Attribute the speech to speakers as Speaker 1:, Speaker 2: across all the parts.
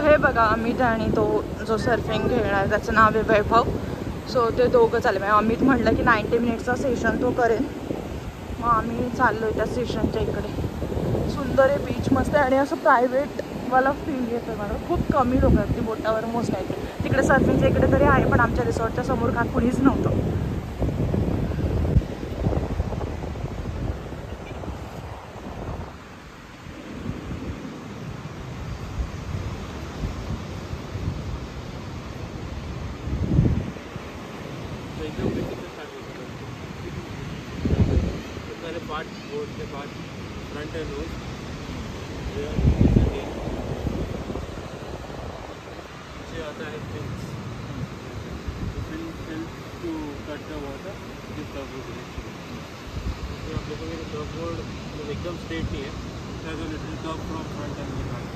Speaker 1: हे बघा अमित आणि तो जो सर्फिंग खेळणार त्याचं नाव आहे वैभव. सो ते दोघं चालले. अमित म्हटलं की 90 मिनिट्सचा सेशन तो करेन. मग आम्ही चाललो आहे त्या सेशनच्या इकडे. सुंदर आहे, बीच मस्त आहे आणि असं प्रायव्हेटवाला फील येतो आहे मला. खूप कमी लोक आहेत ती बोटावर मोस्ट आहे. तिकडे सर्फिंगच्या इकडे तरी आहे पण आमच्या रिसॉर्टच्या समोर का कुणीच नव्हतं.
Speaker 2: front and nose. नीचे आता है fins. Fin to cut the water. This surfboard direction. तो आप देखोगे कि surfboard एकदम straight नहीं है. It has a little curve from front and back.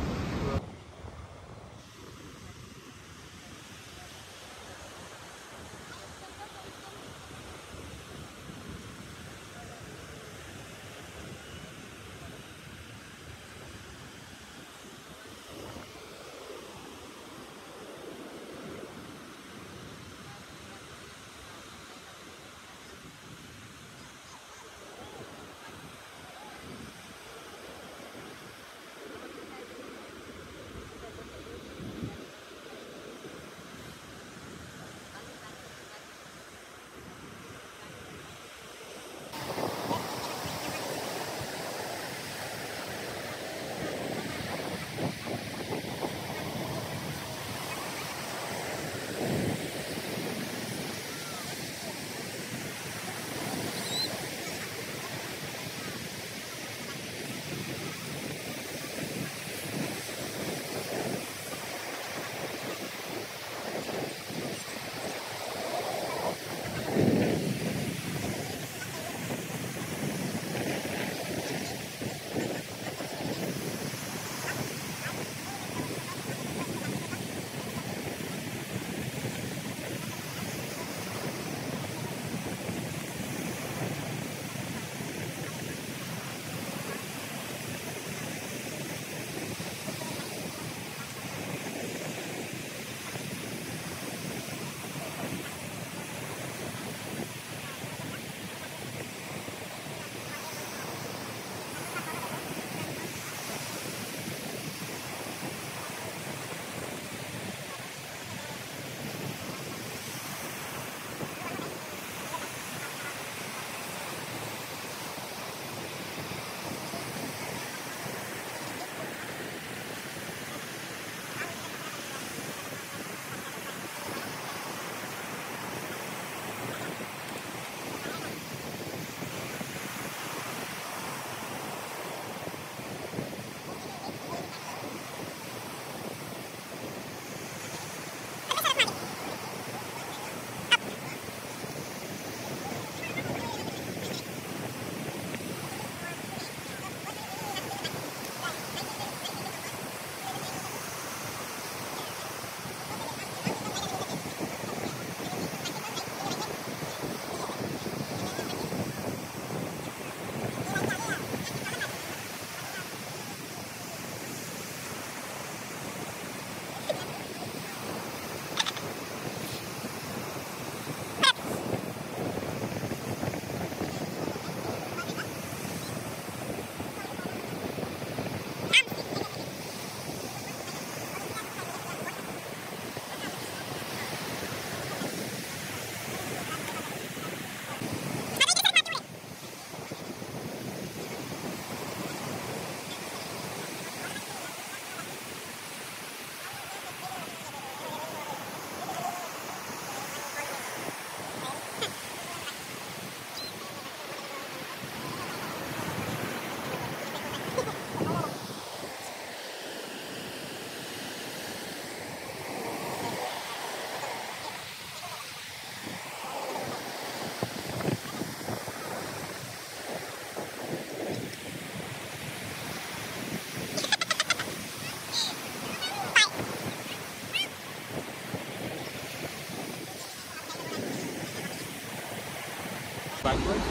Speaker 2: backwards.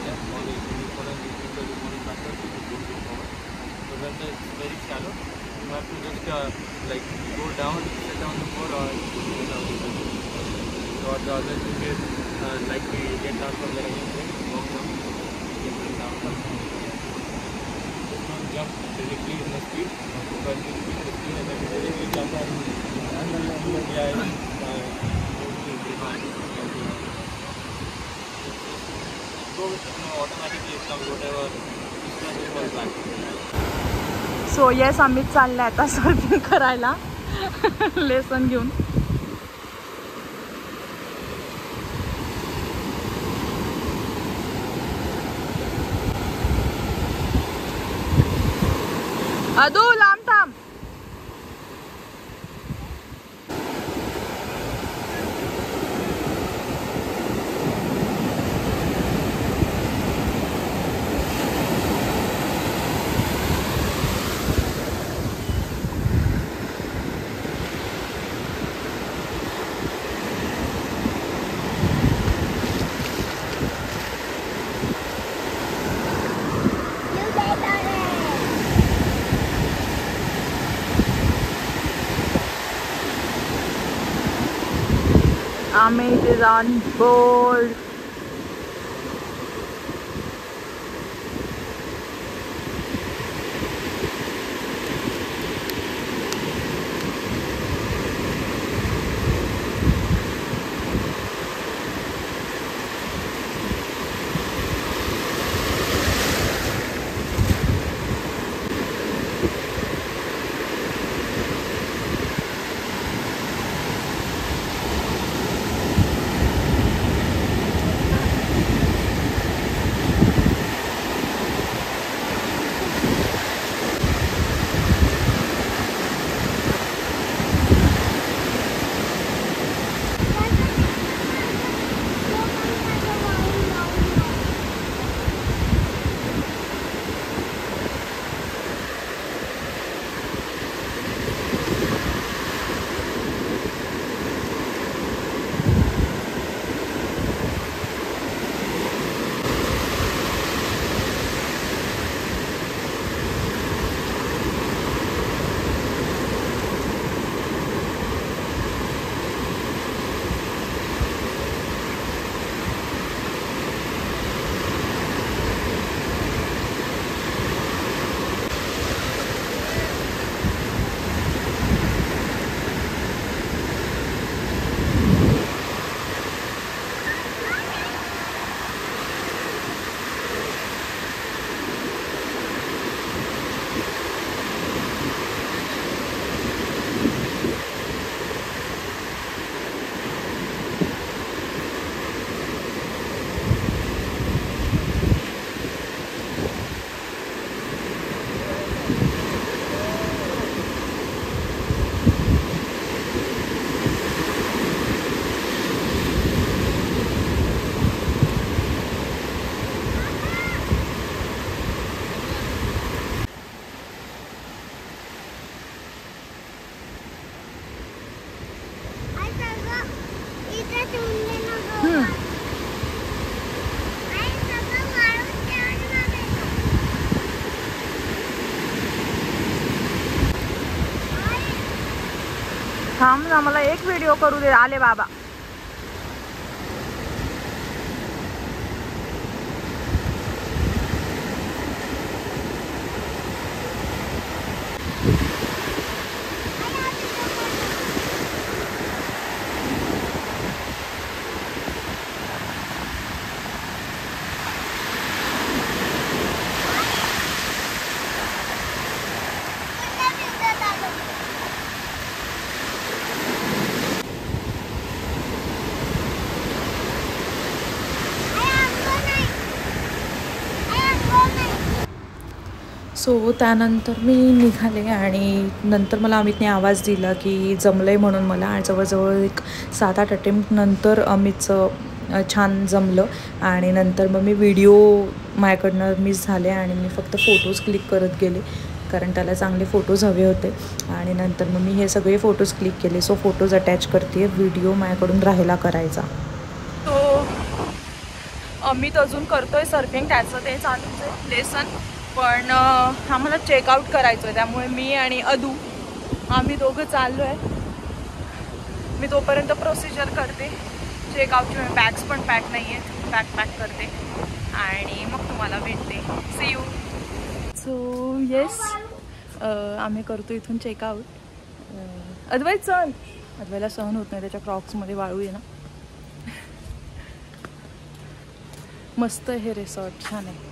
Speaker 2: Yeah, only if you follow the morning backwards, you will go forward. So when it's very shallow, you have to just like go down, sit on the board, or sit on the board. So the other thing is, like we get down from the running thing, walk down, get down from just don't jump directly in the speed, but you keep the speed and then you directly jump on go automatically it comes whatever is back.
Speaker 1: So yes आम्ही चालले आता surfing करायला lesson घेऊन. अदू लांब थांब. Amit is on board. थांब ना, मला एक व्हिडिओ करू दे. आले बाबा. सो त्यानंतर मी निघाले आणि नंतर मला अमितने आवाज दिला की जमलं आहे म्हणून मला. आणि जवळजवळ एक 7-8 अटेम्प्ट नंतर अमितचं छान जमलं. आणि नंतर मग मी व्हिडिओ माझ्याकडनं मिस झाले आणि मी फक्त फोटोज क्लिक करत गेले कारण त्याला चांगले फोटोज हवे होते. आणि नंतर मग मी हे सगळे फोटोज क्लिक केले. सो फोटोज अटॅच करते. व्हिडिओ माझ्याकडून राहिला करायचा. तो अमित अजून करतोय सर्फिंग, त्याचं ते चालूच आहे लेसन. पण आम्हाला चेकआउट करायचं आहे त्यामुळे मी आणि अदू आम्ही दोघं चाललो आहे. मी तोपर्यंत प्रोसिजर करते. चेकआउटची बॅग्स पण पॅक नाही आहेत, बॅग पॅक करते आणि मग तुम्हाला भेटते. C you. सो येस, आम्ही करतो इथून चेकआउट. अद्वैत चल. अद्वैतला सहन होत नाही, त्याच्या क्रॉक्समध्ये वाळू आहे ना. मस्त हे रिसॉर्ट, छान आहे.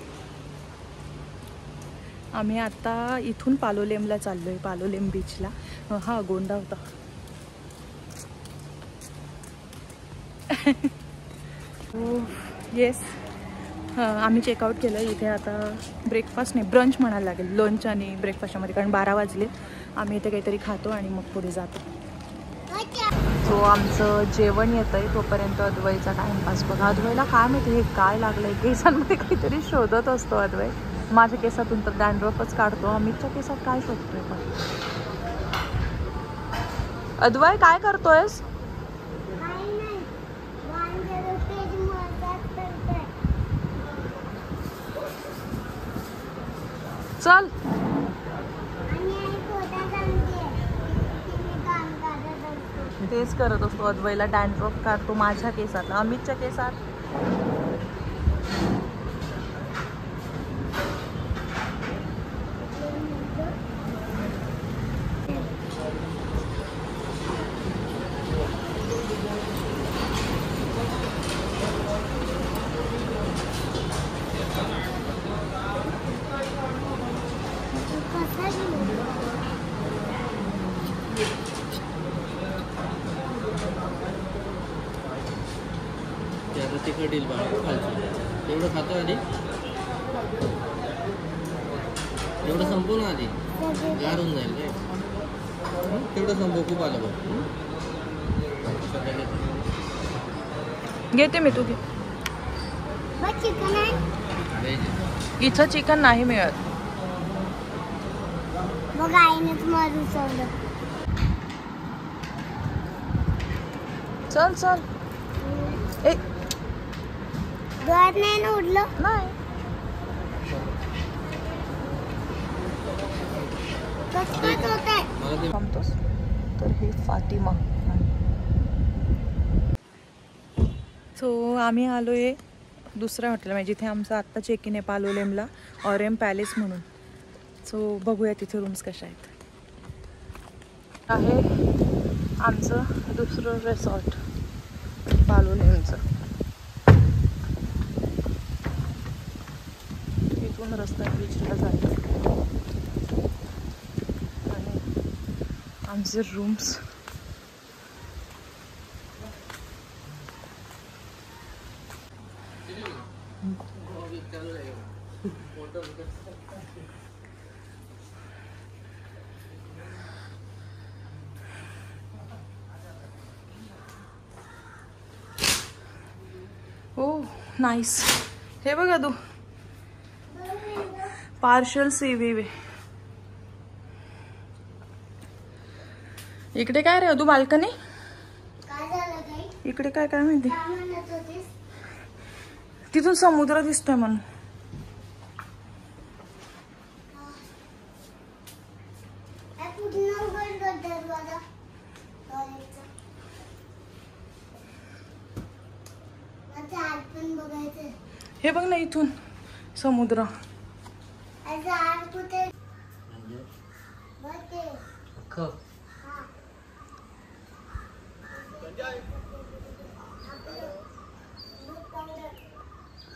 Speaker 1: आम्ही आता इथून पालोलेमला चाललो आहे, पालोलेम बीचला. हा गोंडा होता. येस, आम्ही चेकआउट केलं. इथे आता ब्रेकफास्ट नाही, ब्रंच म्हणायला लागेल, लंच आणि ब्रेकफास्टमध्ये, कारण 12 वाजले. आम्ही इथे काहीतरी खातो आणि मग पुढे जातो. सो आमचं जेवण येतं आहे, तोपर्यंत अद्वैचा टाईमपास बघा. अद्वैला काय माहिती हे काय लागलं आहे, केसांमध्ये काहीतरी शोधत असतो अद्वै. माझ्या केसातून तर डॅन्ड्रफच काढतो. अमितच्या केसात काय शोधतोय पण? अद्वै काय करतोयस? चल. तेच करत असतो. अद्वैला डॅन्ड्रफ काढतो माझ्या केसातला, अमितच्या केसात.
Speaker 2: तिखट येईल तेवढं खातो आधी, तेवढं संपू ना आधी, गार होऊन जाईल रे. तेवढं संपव, खूप आलं बघ.
Speaker 1: घेते मी, तू घे. इथं चिकन नाही मिळत.
Speaker 3: मग आईनेच मारून सोडलं.
Speaker 1: चल चल. ए
Speaker 3: डोळ्यात नाही ना उडलं?
Speaker 1: नाही.
Speaker 3: कचकच होत आहे.
Speaker 1: थांबतोस तर हे फातिमा. सो आम्ही आलो आहे दुसऱ्या हॉटेल, म्हणजे जिथे आमचं आत्ता चेक इन आहे पालोलेमला, ऑरेम पॅलेस म्हणून. सो बघूया तिथे रूम्स कशा आहेत. आहे आमचं दुसरं रिसॉर्ट पालोलेमचं. इथून रस्ता बीचला जातो आणि आमचे रूम्स. ओ नाईस. हे बघा तू, पार्शल सी व्ही. इकडे काय रे तू, बाल्कनी? इकडे काय काय माहिती. तिथून समुद्र दिसतोय म्हणून. हे बघ ना इथून समुद्र.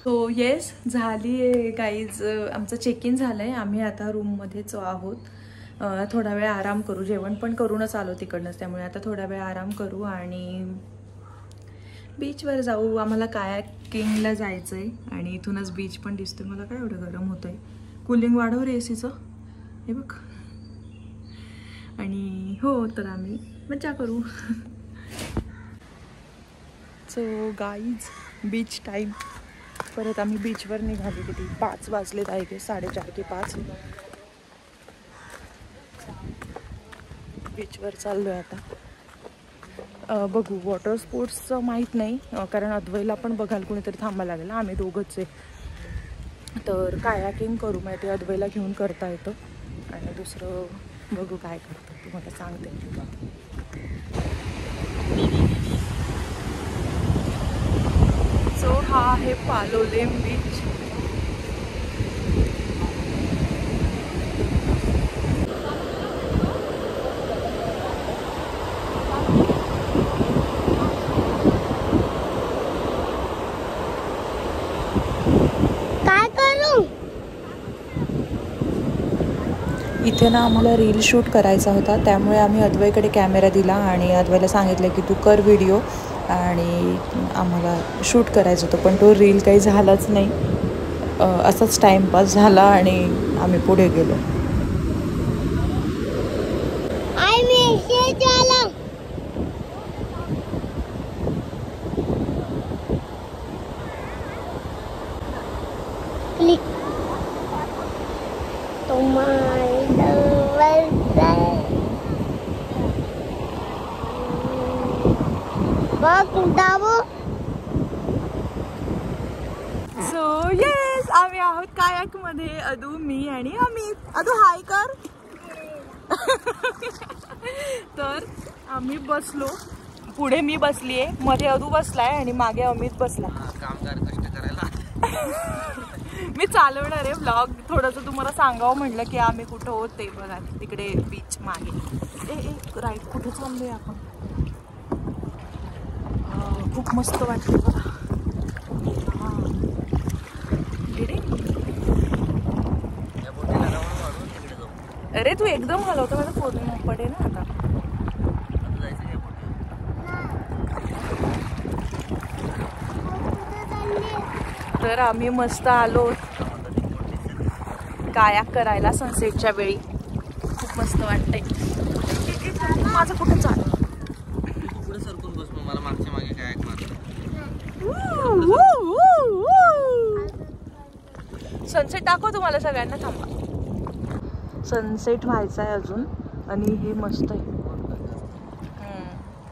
Speaker 1: सो येस, झाली आहे गाईज, आमचं चेक इन झालं आहे. आम्ही आता रूममध्येच आहोत. थोडा वेळ आराम करू, जेवण पण करूनच आलो तिकडनंच, त्यामुळे आता थोडा वेळ आराम करू आणि बीचवर जाऊ. आम्हाला कायाकिंगला जायचं आहे आणि इथूनच बीच पण दिसतोय. मला काय एवढं गरम होतं आहे. कूलिंग वाढव रे एसीचं, हे बघ. आणि हो, तर आम्ही मजा करू. So guys, beach time. परत आम्ही बीचवर निघालो. किती 5 वाजलेत आहे की 4:30 की 5. बीचवर चाललो आहे आता. बघू, वॉटर स्पोर्ट्सचं माहीत नाही, कारण अद्वैला पण बघायला कोणीतरी थांबायला लागेल. आम्ही दोघंच आहे. तर कायाकिंग करू, माहिती अद्वैला घेऊन करता येतं. आणि दुसरं बघू काय करतं. तुम्हाला सांगते. सो हा आहे पालोलेम बीच.
Speaker 3: काय करू?
Speaker 1: इथे ना आम्हाला रील शूट करायचा होता, त्यामुळे आम्ही अद्वैकडे कॅमेरा दिला आणि अद्वैला सांगितलं की तू कर व्हिडिओ आणि आम्हाला शूट करायचं होतं, पण तो रील काही झालाच नाही. असाच टाईमपास झाला आणि आम्ही पुढे गेलो.
Speaker 3: आई मेसेज आला. क्लिक.
Speaker 1: सो येस, आम्ही आहोत कायाक मध्ये. अदू, मी आणि अमित. अदू हाय कर. तर आम्ही बसलो, पुढे मी बसलीये, मध्ये अदू बसलाय आणि मागे अमित बसला.
Speaker 2: कामगार कष्ट करायला.
Speaker 1: मी चालवणार आहे व्लॉग. थोडंसं तुम्हाला सांगावं म्हटलं की आम्ही कुठं होत ते बघा तिकडे बीच मागे. राईट कुठे चाललोय आपण? खूप मस्त वाटतं बघा. अरे तू एकदम हलवतो, माझा फोन पडे ना आता. तर आम्ही मस्त आलो कायाक करायला सनसेटच्या वेळी. खूप मस्त वाटतंय. माझं कुठं चालू?
Speaker 2: पुढे सरकून बस मग, मला मागच्या मागे कायाक मार.
Speaker 1: सनसेट दाखव तुम्हाला सगळ्यांना. थांबा, सनसेट व्हायचा आहे अजून आणि हे मस्त आहे.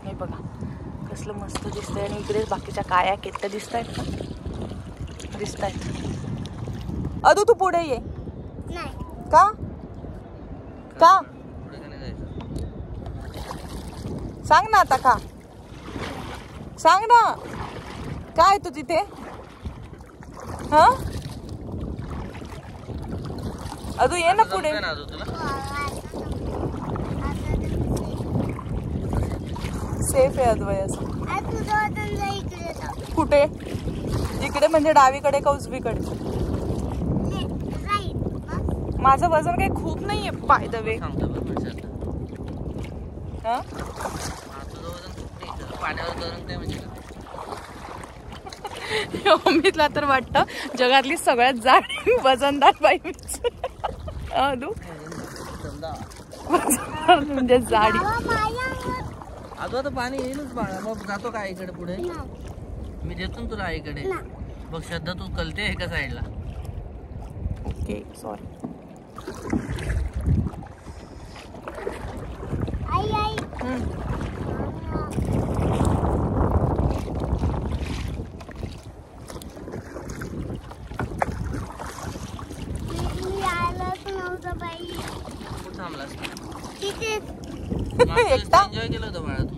Speaker 1: हे बघा कसलं मस्त दिसतंय. आणि इकडे बाकीच्या कायाक आहेत, दिसत आहेत का? दिसत आहेत. अदू तू पुढे ये. का का सांग ना आता, का सांग ना, काय तू तिथे? हा अदू ये ना पुढे. सेफ आहे अद्वय असं. कुठे? इकडे म्हणजे डावीकडे का उजवीकडे? माझं वजन काही खूप नाहीये बाय द वे. अमितला तर वाटतं जगातली सगळ्यात जाड वजनदार बाई अदू. म्हणजे जाडी.
Speaker 2: अगं आता पाणी येईलच बाळा. मग जातो का आईकडे पुढे? मी देतो ना तुला आईकडे. बघ श्रद्धा तू कलते एका साईडला.
Speaker 1: Okay sorry.
Speaker 3: I I
Speaker 2: enjoy केलं होतं बाळा तू.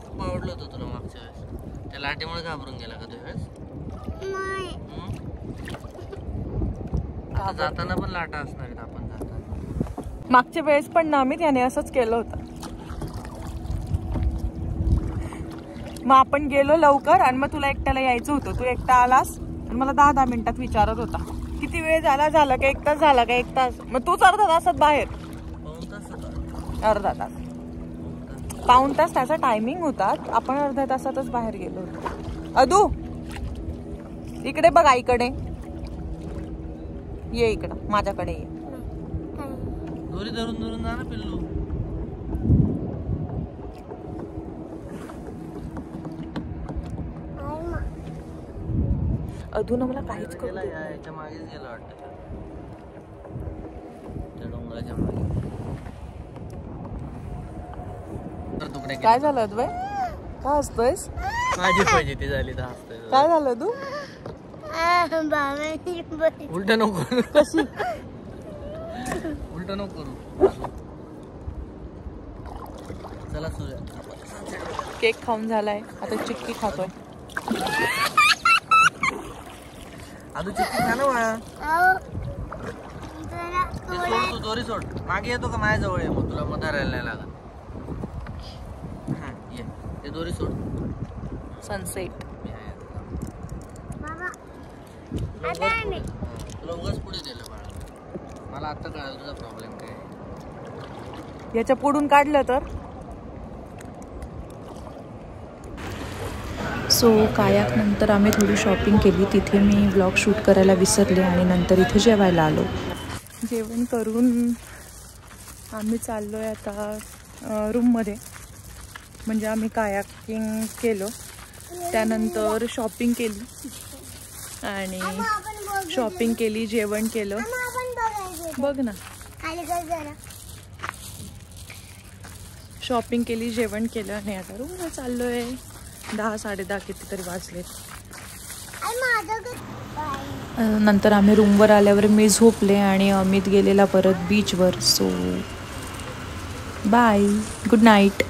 Speaker 2: खूप आवडलं होतं तुला मागच्या वेळेस. त्या लाटेमुळे घाबरून गेला का त्यावेळेस? आता जाताना पण लाटा असणार आहेत. आपण जाताना
Speaker 1: मागच्या वेळेस पण ना आम्ही त्याने असंच केलं होतं. मग आपण गेलो लवकर आणि मग तुला एकट्याला यायचं होतं. तू एकटा आलास आणि मला 10-10 मिनिटात विचारत होता किती वेळ झाला का 1 तास झाला का 1 तास. मग तूच अर्धा तासात बाहेर. अर्धा तास, पाऊण तास त्याचा टायमिंग होता. आपण अर्ध्या तासातच बाहेर गेलो होतो. अदू इकडे बघ, आईकडे ये, इकडं माझ्याकडे ये.
Speaker 2: दोरी धरून धरून जा ना पिल्लू.
Speaker 1: अदू ना मला काहीच करू.
Speaker 2: याच्या मागेच गेलं वाटतं, त्या डोंगराच्या मागे.
Speaker 1: काय झालं अद्वय? काय हसतोयस?
Speaker 2: माझी फजिती झाली तर हसतोय.
Speaker 1: काय झालं तू?
Speaker 2: उलट नको.
Speaker 1: कशी?
Speaker 2: उलट नको करू.
Speaker 4: चला सूर्य
Speaker 1: केक खाऊन झालाय, आता चिक्की खातोय.
Speaker 4: आदू चिक्की खा ना बाळा.
Speaker 3: आओ.
Speaker 4: ते सोड, तू दोरी सोड. मागे येतो का माझ्या जवळ ये, मग तुला मग धरायला नाही लागत. हा ये, ते दोरी सोड.
Speaker 1: सनसेट.
Speaker 3: बाबा
Speaker 4: तुला उगाच पुढे दिलं बाळा. मला आता कळालं तुझा प्रॉब्लेम काय आहे.
Speaker 1: याच्या पुढून काढलं तर. सो कायाक नंतर आम्ही थोडी शॉपिंग केली. तिथे मी व्लॉग शूट करायला विसरले आणि नंतर इथे जेवायला आलो. जेवण करून आम्ही चाललो आहे आता रूममध्ये. म्हणजे आम्ही कायाकिंग केलं, त्यानंतर शॉपिंग केली आणि शॉपिंग केली, जेवण केलं. बघ ना, शॉपिंग केली, जेवण केलं आणि आता रूमला चाललो आहे. 10-10:30 कितीतरी वाजलेत. नंतर आम्ही रूमवर आल्यावर मी झोपले आणि अमित गेलेला परत बीचवर. So bye, good night.